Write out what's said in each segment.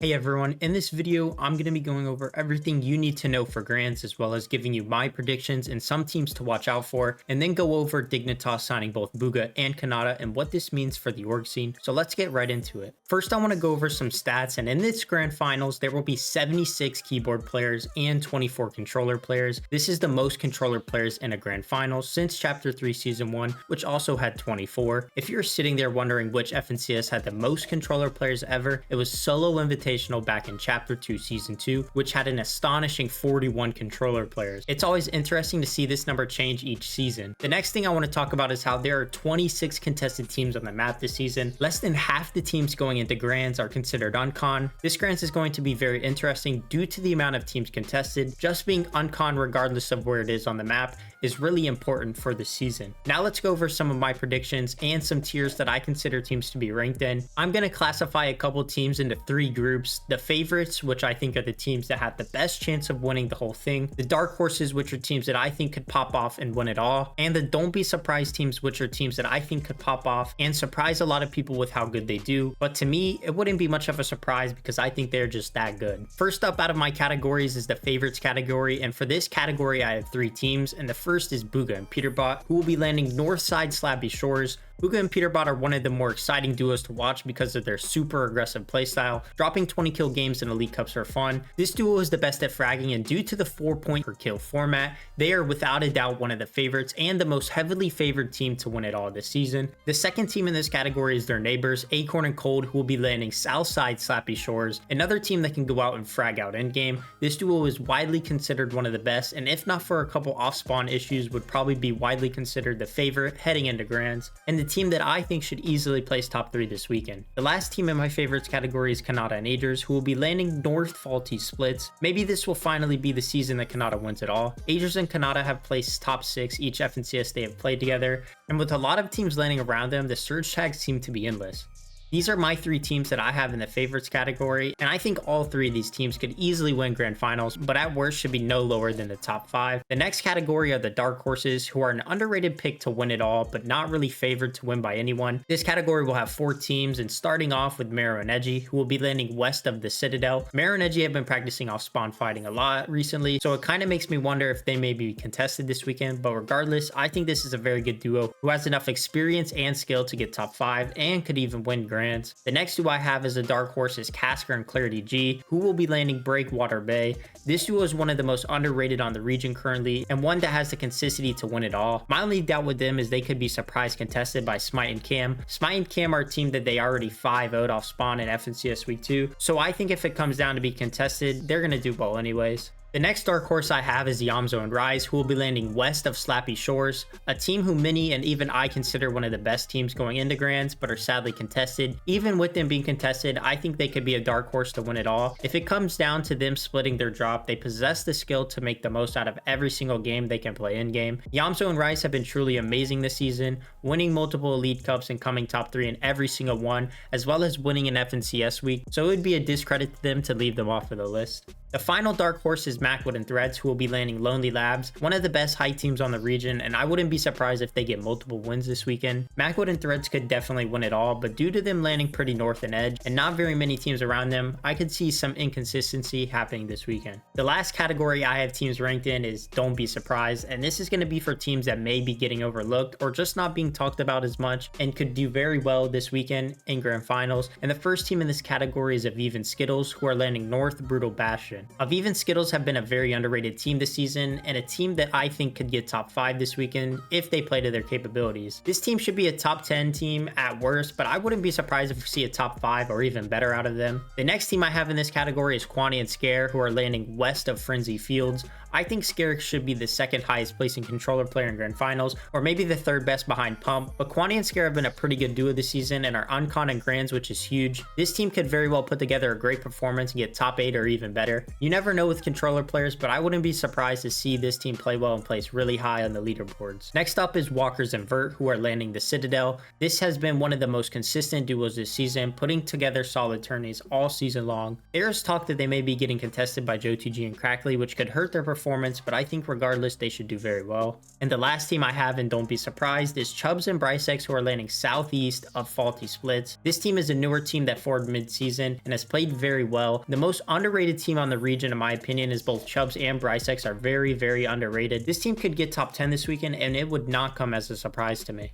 Hey everyone, in this video, I'm going to be going over everything you need to know for grands, as well as giving you my predictions and some teams to watch out for, and then go over Dignitas signing both Bugha and Kanata and what this means for the org scene. So let's get right into it. First, I want to go over some stats, and in this grand finals, there will be 76 keyboard players and 24 controller players. This is the most controller players in a grand final since Chapter 3 Season 1, which also had 24. If you're sitting there wondering which FNCS had the most controller players ever, it was Solo Invitational back in Chapter 2 Season 2, which had an astonishing 41 controller players. It's always interesting to see this number change each season. The next thing I want to talk about is how there are 26 contested teams on the map this season. Less than half the teams going into grands are considered uncon. This grands is going to be very interesting due to the amount of teams contested. Just being uncon regardless of where it is on the map is really important for the season. Now let's go over some of my predictions and some tiers that I consider teams to be ranked in. I'm going to classify a couple teams into three groups: the favorites, which I think are the teams that have the best chance of winning the whole thing; the dark horses, which are teams that I think could pop off and win it all; and the don't be surprised teams, which are teams that I think could pop off and surprise a lot of people with how good they do. But to me, it wouldn't be much of a surprise because I think they're just that good. First up out of my categories is the favorites category, and for this category I have three teams, and the first is Bugha and Peterbot, who will be landing Northside Slappy Shores. Bugha and Peterbot are one of the more exciting duos to watch because of their super aggressive playstyle. Dropping 20 kill games in Elite Cups are fun. This duo is the best at fragging, and due to the 4-point per kill format, they are without a doubt one of the favorites and the most heavily favored team to win it all this season. The second team in this category is their neighbors, Acorn and Cold, who will be landing Southside Slappy Shores, another team that can go out and frag out endgame. This duo is widely considered one of the best, and if not for a couple off-spawn issues, would probably be widely considered the favorite heading into grands, and the team that I think should easily place top 3 this weekend. The last team in my favorites category is Kanata and Agers, who will be landing North Faulty Splits. Maybe this will finally be the season that Kanata wins it all. Agers and Kanata have placed top 6 each FNCS they have played together, and with a lot of teams landing around them, the surge tags seem to be endless. These are my three teams that I have in the favorites category, and I think all three of these teams could easily win grand finals, but at worst should be no lower than the top 5. The next category are the dark horses, who are an underrated pick to win it all, but not really favored to win by anyone. This category will have 4 teams, and starting off with Mero and Edgy, who will be landing west of the Citadel. Mero and Edgy have been practicing off spawn fighting a lot recently, so it kind of makes me wonder if they may be contested this weekend, but regardless, I think this is a very good duo who has enough experience and skill to get top 5 and could even win grands. The next duo I have as a dark horse is Casker and Clarity G, who will be landing Breakwater Bay. This duo is one of the most underrated on the region currently, and one that has the consistency to win it all. My only doubt with them is they could be surprise contested by Smite and Cam. Smite and Cam are a team that they already 5-0'd off spawn in FNCS Week 2, so I think if it comes down to be contested, they're going to do well anyways. The next dark horse I have is Yamzo and Rise, who will be landing west of Slappy Shores, a team who many and even I consider one of the best teams going into grands, but are sadly contested. Even with them being contested, I think they could be a dark horse to win it all. If it comes down to them splitting their drop, they possess the skill to make the most out of every single game they can play in game. Yamzo and Rise have been truly amazing this season, winning multiple Elite Cups and coming top 3 in every single one, as well as winning an FNCS week, so it would be a discredit to them to leave them off of the list. The final dark horse is Macwood and Threads, who will be landing Lonely Labs, one of the best high teams on the region, and I wouldn't be surprised if they get multiple wins this weekend. Macwood and Threads could definitely win it all, but due to them landing pretty north and edge and not very many teams around them, I could see some inconsistency happening this weekend. The last category I have teams ranked in is Don't Be Surprised, and this is going to be for teams that may be getting overlooked or just not being talked about as much and could do very well this weekend in grand finals. And the first team in this category is Aviv and Skittles, who are landing North Brutal Bastion. Aviv and Skittles have been a very underrated team this season, and a team that I think could get top 5 this weekend if they play to their capabilities. This team should be a top 10 team at worst, but I wouldn't be surprised if we see a top 5 or even better out of them. The next team I have in this category is Quani and Scare, who are landing west of Frenzy Fields. I think Scare should be the second highest placing controller player in grand finals, or maybe the third best behind Pump, but Quani and Scare have been a pretty good duo this season and are uncon in grands, which is huge. This team could very well put together a great performance and get top 8 or even better. You never know with controller players, but I wouldn't be surprised to see this team play well and place really high on the leaderboards. Next up is Walkers and Vert, who are landing the Citadel. This has been one of the most consistent duos this season, putting together solid tourneys all season long. There is talk that they may be getting contested by Joe2G and Crackley, which could hurt their performance performance, but I think regardless, they should do very well. And the last team I have, and don't be surprised, is Chubbs and Brycex, who are landing southeast of faulty splits. This team is a newer team that formed mid-season and has played very well. The most underrated team on the region, in my opinion, is both Chubbs and Brycex are very, very underrated. This team could get top 10 this weekend, and it would not come as a surprise to me.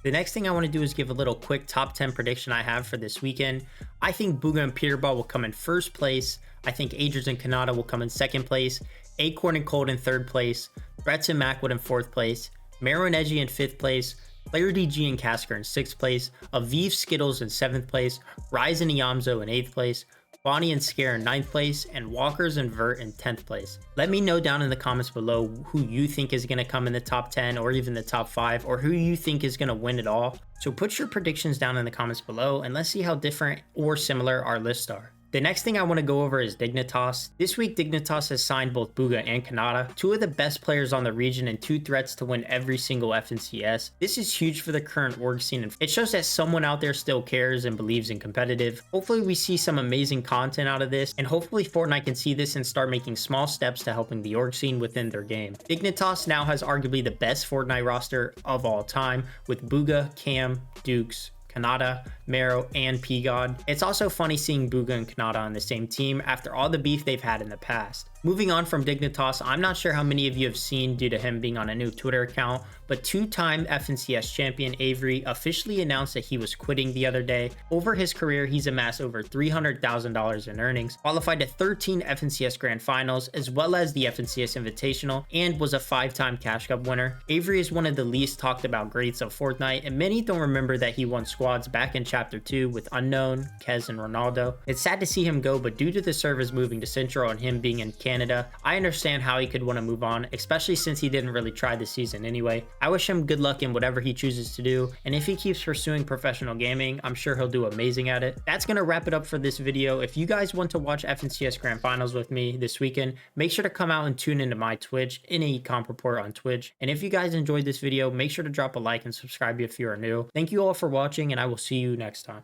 The next thing I want to do is give a little quick top 10 prediction I have for this weekend. I think Booga and Peterball will come in first place. I think Adrian and Kanata will come in second place. Acorn and Cold in third place. Bretts and Macwood in fourth place. Mero and Edgy in fifth place. Player DG and Casker in sixth place. Aviv Skittles in seventh place. Rise and Iamzo in eighth place. Bonnie and Scare in 9th place, and Walkers and Vert in 10th place. Let me know down in the comments below who you think is going to come in the top 10 or even the top 5, or who you think is going to win it all. So put your predictions down in the comments below, and let's see how different or similar our lists are. The next thing I want to go over is Dignitas. This week, Dignitas has signed both Booga and Kanata, two of the best players on the region and two threats to win every single FNCS. This is huge for the current org scene, and it shows that someone out there still cares and believes in competitive. Hopefully we see some amazing content out of this, and hopefully Fortnite can see this and start making small steps to helping the org scene within their game. Dignitas now has arguably the best Fortnite roster of all time, with Booga, Cam, Dukes, Kanata, Mero, and P-God. It's also funny seeing Booga and Kanata on the same team after all the beef they've had in the past. Moving on from Dignitas, I'm not sure how many of you have seen due to him being on a new Twitter account, but two-time FNCS champion Avery officially announced that he was quitting the other day. Over his career, he's amassed over $300,000 in earnings, qualified to 13 FNCS Grand Finals, as well as the FNCS Invitational, and was a 5-time Cash Cup winner. Avery is one of the least talked about greats of Fortnite, and many don't remember that he won squads back in Chapter 2 with Unknown, Kez, and Ronaldo. It's sad to see him go, but due to the servers moving to Central and him being in Canada, I understand how he could want to move on, especially since he didn't really try this season anyway. I wish him good luck in whatever he chooses to do, and if he keeps pursuing professional gaming, I'm sure he'll do amazing at it. That's going to wrap it up for this video. If you guys want to watch FNCS Grand Finals with me this weekend, make sure to come out and tune into my Twitch, in a comp report on Twitch. And if you guys enjoyed this video, make sure to drop a like and subscribe if you are new. Thank you all for watching, and I will see you next time.